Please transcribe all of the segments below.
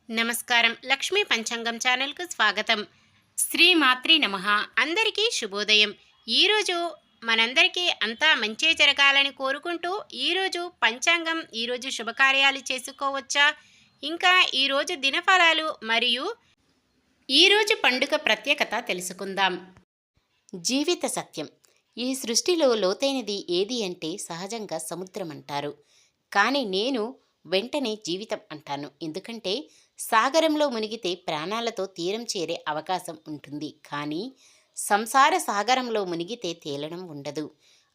నమస్కారం. లక్ష్మీ పంచాంగం ఛానల్కు స్వాగతం. శ్రీమాత్రి నమః. అందరికీ శుభోదయం. ఈరోజు మనందరికీ అంతా మంచే జరగాలని కోరుకుంటూ ఈరోజు పంచాంగం, ఈరోజు శుభకార్యాలు చేసుకోవచ్చా, ఇంకా ఈరోజు దినఫలాలు మరియు ఈరోజు పండుగ ప్రత్యేకత తెలుసుకుందాం. జీవిత సత్యం. ఈ సృష్టిలో లోతైనది ఏది అంటే సహజంగా సముద్రం అంటారు. కానీ నేను వెంటనే జీవితం అంటాను. ఎందుకంటే సాగరంలో మునిగితే ప్రాణాలతో తీరం చేరే అవకాశం ఉంటుంది. కానీ సంసార సాగరంలో మునిగితే తేలడం ఉండదు.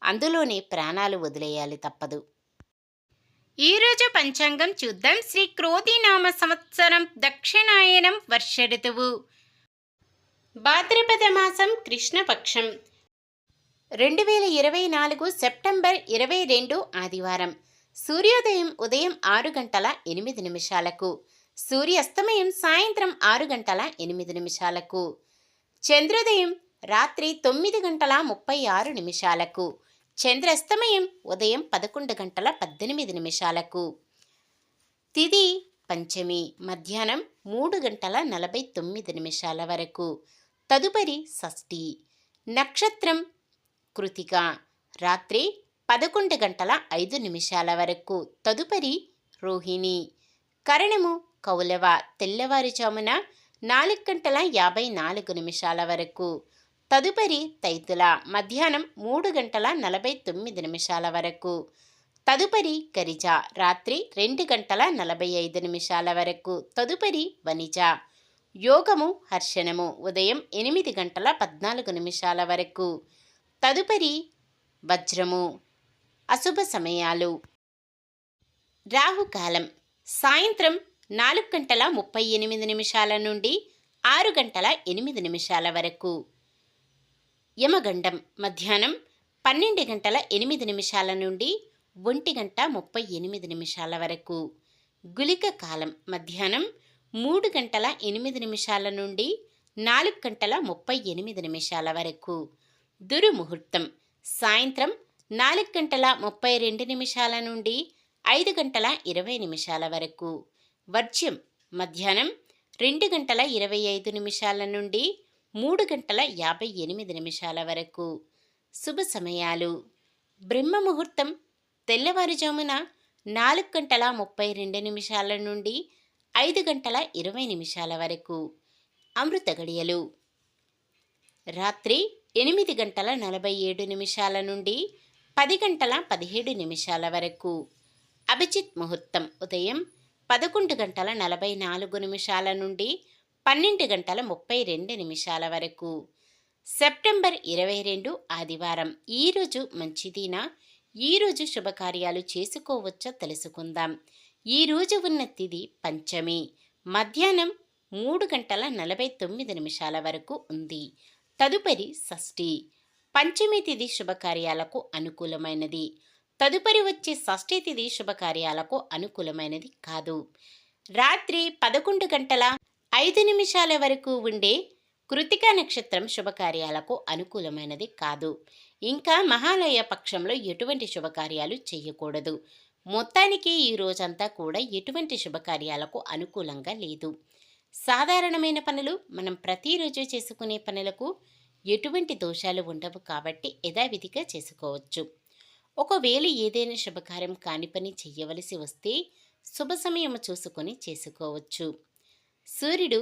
అందులోనే ప్రాణాలు వదిలేయాలి తప్పదు. ఈరోజు పంచాంగం చూద్దాం. శ్రీ క్రోధినామ సంవత్సరం, దక్షిణాయనం, వర్ష ఋతువు, భాద్రపద మాసం, కృష్ణపక్షం, 2024 సెప్టెంబర్ 22 ఆదివారం. సూర్యోదయం ఉదయం 6:08, సూర్యాస్తమయం సాయంత్రం 6:08, చంద్రోదయం రాత్రి 9:36, చంద్రాస్తమయం ఉదయం 11:18. తిథి పంచమి, మధ్యాహ్నం 3:49 వరకు. తదుపరి షష్ఠి. నక్షత్రం కృతిక, రాత్రి 11:05 వరకు. తదుపరి రోహిణి. కరణము కౌలవ, తెల్లవారుజామున 4:54 వరకు. తదుపరి తైతుల, మధ్యాహ్నం 3:49 వరకు. తదుపరి గరిజ, రాత్రి 2:45 వరకు. తదుపరి వనిజ. యోగము హర్షణము, ఉదయం 8:14 వరకు. తదుపరి వజ్రము. అశుభ సమయాలు: రాహుకాలం సాయంత్రం 4:38 నుండి 6:08 వరకు. యమగండం మధ్యాహ్నం 12:08 నుండి 1:38 వరకు. గుళిక కాలం మధ్యాహ్నం 3:08 నుండి 4:38 వరకు. దుర్ముహూర్తం సాయంత్రం 4:32 నుండి 5:20 వరకు. వర్జ్యం మధ్యాహ్నం 2:25 నుండి 3:58 వరకు. శుభ సమయాలు: బ్రహ్మముహూర్తం తెల్లవారుజామున 4:32 నుండి 5:20 వరకు. అమృత గడియలు రాత్రి 8:47 నుండి 10:17 వరకు. అభిజిత్ ముహూర్తం ఉదయం 11:44 నుండి 12:32 వరకు. సెప్టెంబర్ 22 ఆదివారం. ఈరోజు మంచిదినా? ఈరోజు శుభకార్యాలు చేసుకోవచ్చో తెలుసుకుందాం. ఈరోజు ఉన్న తిథి పంచమి, మధ్యాహ్నం 3:49 వరకు ఉంది. తదుపరి షష్ఠి. పంచమి తిథి శుభకార్యాలకు అనుకూలమైనది. తదుపరి వచ్చే షష్ఠి తిథి శుభకార్యాలకు అనుకూలమైనది కాదు. రాత్రి 11:05 వరకు ఉండే కృతికా నక్షత్రం శుభకార్యాలకు అనుకూలమైనది కాదు. ఇంకా మహాలయ పక్షంలో ఎటువంటి శుభకార్యాలు చేయకూడదు. మొత్తానికి ఈ రోజంతా కూడా ఎటువంటి శుభకార్యాలకు అనుకూలంగా లేదు. సాధారణమైన పనులు, మనం ప్రతిరోజు చేసుకునే పనులకు ఎటువంటి దోషాలు ఉండవు కాబట్టి యథావిధిగా చేసుకోవచ్చు. ఒకవేళ ఏదైనా శుభకార్యం కాని పని చెయ్యవలసి వస్తే శుభ సమయం చూసుకొని చేసుకోవచ్చు. సూర్యుడు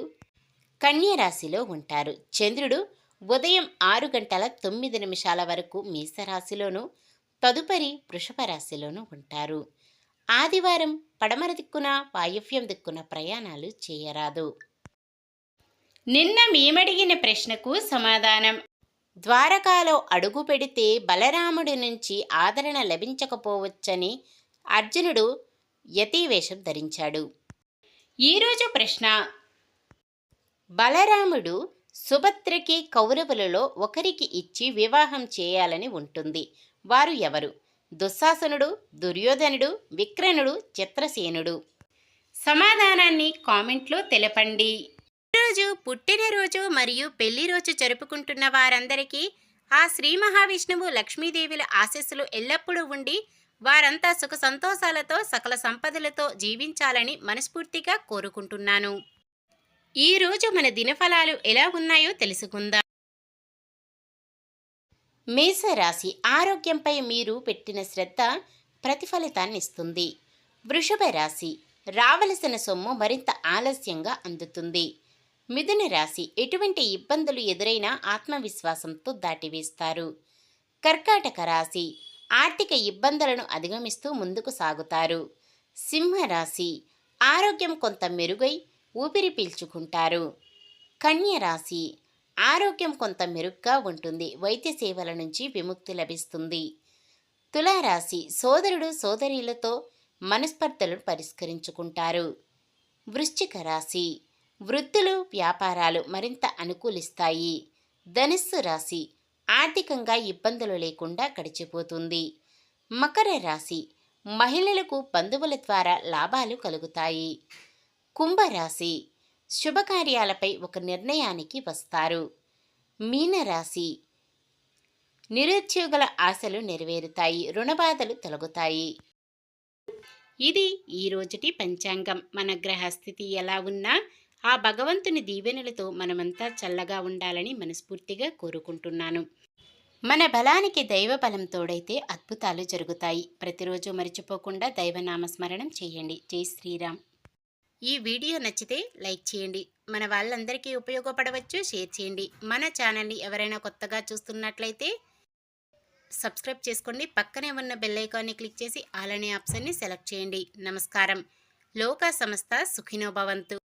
కన్య రాశిలో ఉంటారు. చంద్రుడు ఉదయం 6:09 వరకు మేషరాశిలోను, తదుపరి వృషభ రాశిలోను ఉంటారు. ఆదివారం పడమర దిక్కున, వాయువ్యం దిక్కున ప్రయాణాలు చేయరాదు. నిన్న మేమడిగిన ప్రశ్నకు సమాధానం: ద్వారకాలో అడుగు పెడితే బలరాముడి నుంచి ఆదరణ లభించకపోవచ్చని అర్జునుడు యతివేషం ధరించాడు. ఈరోజు ప్రశ్న: బలరాముడు సుభద్రకి కౌరవులలో ఒకరికి ఇచ్చి వివాహం చేయాలని ఉంటుంది. వారు ఎవరు? దుశ్శాసనుడు, దుర్యోధనుడు, విక్రనుడు, చిత్రసేనుడు? సమాధానాన్ని కామెంట్లో తెలపండి. ఈరోజు పుట్టినరోజు మరియు పెళ్లి రోజు జరుపుకుంటున్న వారందరికీ ఆ శ్రీ మహావిష్ణువు, లక్ష్మీదేవుల ఆశీస్సులు ఎల్లప్పుడూ ఉండి వారంతా సుఖ సంతోషాలతో సకల సంపదలతో జీవించాలని మనస్ఫూర్తిగా కోరుకుంటున్నాను. ఈ రోజు మన దినఫలాలు ఎలా ఉన్నాయో తెలుసుకుందాం. మేషరాశి ఆరోగ్యంపై మీరు పెట్టిన శ్రద్ధ ప్రతిఫలితాన్నిస్తుంది. వృషభ రాశి రావలసిన సొమ్ము మరింత ఆలస్యంగా అందుతుంది. మిథున రాశి ఎటువంటి ఇబ్బందులు ఎదురైనా ఆత్మవిశ్వాసంతో దాటివేస్తారు. కర్కాటక రాశి ఆర్థిక ఇబ్బందులను అధిగమిస్తూ ముందుకు సాగుతారు. సింహరాశి ఆరోగ్యం కొంత మెరుగై ఊపిరి పీల్చుకుంటారు. కన్య రాశి ఆరోగ్యం కొంత మెరుగ్గా ఉంటుంది. వైద్య సేవల నుంచి విముక్తి లభిస్తుంది. తులారాశి సోదరుడు సోదరీలతో మనస్పర్ధలను పరిష్కరించుకుంటారు. వృశ్చిక రాశి వృత్తులు వ్యాపారాలు మరింత అనుకూలిస్తాయి. ధనుస్సు రాశి ఆర్థికంగా ఇబ్బందులు లేకుండా గడిచిపోతుంది. మకర రాశి మహిళలకు బంధువుల ద్వారా లాభాలు కలుగుతాయి. కుంభరాశి శుభకార్యాలపై ఒక నిర్ణయానికి వస్తారు. మీనరాశి నిరుద్యోగుల ఆశలు నెరవేరుతాయి. రుణబాధలు తొలగుతాయి. ఇది ఈ రోజుటి పంచాంగం. మన గ్రహస్థితి ఎలా ఉన్నా ఆ భగవంతుని దీవెనలతో మనమంతా చల్లగా ఉండాలని మనస్ఫూర్తిగా కోరుకుంటున్నాను. మన బలానికి దైవ బలం తోడైతే అద్భుతాలు జరుగుతాయి. ప్రతిరోజు మర్చిపోకుండా దైవనామస్మరణం చేయండి. జై శ్రీరామ్. ఈ వీడియో నచ్చితే లైక్ చేయండి. మన వాళ్ళందరికీ ఉపయోగపడవచ్చు. షేర్ చేయండి. మన ఛానల్ని ఎవరైనా కొత్తగా చూస్తున్నట్లయితే సబ్స్క్రైబ్ చేసుకోండి. పక్కనే ఉన్న బెల్ ఐకాన్ని క్లిక్ చేసి ఆల్ అనే ఆప్షన్ని సెలెక్ట్ చేయండి. నమస్కారం. లోకా సమస్త సుఖినో భవంతు.